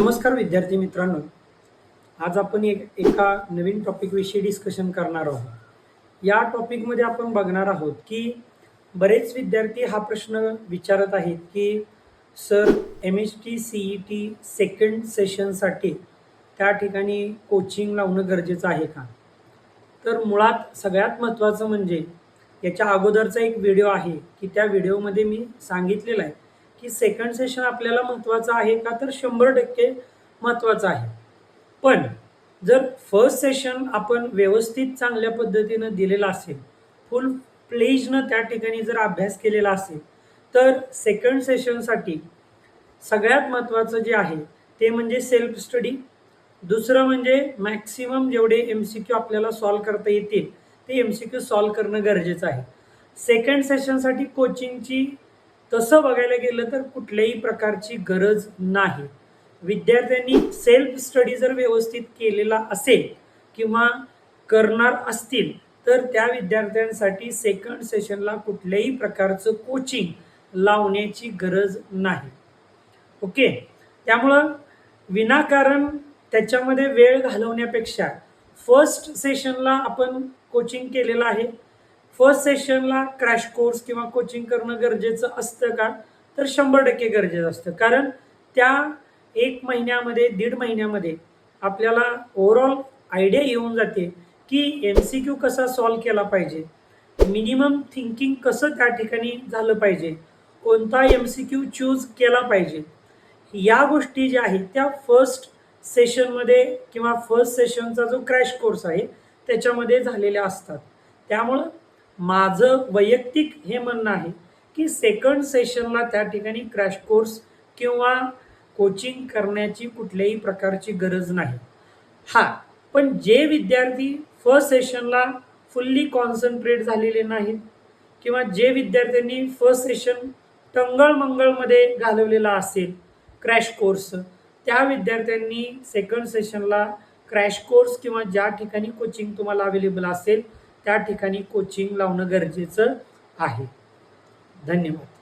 नमस्कार विद्यार्थी मित्रांनो, आज आपण एका नवीन टॉपिकविषयी डिस्कशन करणार आहोत। या टॉपिकमध्ये आपण बघणार आहोत की बरेच विद्यार्थी हा प्रश्न विचारत आहेत की सर MHT CET सेकंड सेशनसाठी त्या ठिकाणी कोचिंग लावणं गरजेचं आहे का? तर मुळात सगळ्यात महत्त्वाचं म्हणजे याच्या अगोदरचा एक व्हिडिओ आहे की त्या व्हिडिओमध्ये मी सांगितलेलं आहे की सेकंड सेशन आपल्याला महत्त्वाचं आहे का? तर 100% महत्त्वाचं आहे। पण जर फर्स्ट सेशन आपण व्यवस्थित चांगल्या पद्धतीनं दिलेलं असेल, फुल प्लेजनं त्या ठिकाणी जर अभ्यास केलेला असेल, तर सेकंड सेशनसाठी सगळ्यात महत्त्वाचं जे आहे ते म्हणजे सेल्फ स्टडी। दुसरं म्हणजे मॅक्सिमम जेवढे MCQ आपल्याला सॉल्व्ह करता येतील ते MCQ सॉल्व्ह करणं गरजेचं आहे। सेकंड सेशनसाठी कोचिंगची तसं बघायला गेलं तर कुठल्याही प्रकारची गरज नाही। विद्यार्थ्यांनी सेल्फ स्टडी जर व्यवस्थित केलेला असेल किंवा करणार असतील तर त्या विद्यार्थ्यांसाठी सेकंड सेशनला कुठल्याही प्रकारचं कोचिंग लावण्याची गरज नाही। ओके, त्यामुळं विनाकारण त्याच्यामध्ये वेळ घालवण्यापेक्षा फर्स्ट सेशनला आपण कोचिंग केलेलं आहे। फर्स्ट सेशनला क्रॅश कोर्स किंवा कोचिंग करणं गरजेचं असतं का? तर 100% गरजेचं असतं। कारण त्या 1 महिन्यामध्ये 1.5 महिन्यामध्ये आपल्याला ओव्हरऑल आयडिया येऊन जाते की MCQ कसा सॉल्व्ह केला पाहिजे, मिनिमम थिंकिंग कसं त्या ठिकाणी झालं पाहिजे, कोणता MCQ चूज केला पाहिजे, या गोष्टी ज्या आहेत त्या फर्स्ट सेशनमध्ये किंवा फर्स्ट सेशनचा जो क्रॅश कोर्स आहे त्याच्यामध्ये झालेल्या असतात। त्यामुळं माझं वैयक्तिक हे म्हणणं आहे की सेकंड सेशनला त्या ठिकाणी क्रॅश कोर्स किंवा कोचिंग करण्याची कुठल्याही प्रकारची गरज नाही। पण जे विद्यार्थी फर्स्ट सेशनला फुल्ली कॉन्सन्ट्रेट झालेले नाहीत किंवा जे विद्यार्थ्यांनी फर्स्ट सेशन टंगळमंगळमध्ये घालवलेला असेल क्रॅश कोर्स, त्या विद्यार्थ्यांनी सेकंड सेशनला क्रॅश कोर्स किंवा ज्या ठिकाणी कोचिंग तुम्हाला अवेलेबल असेल त्या ठिकाणी कोचिंग लावणं गरजेचं आहे। धन्यवाद।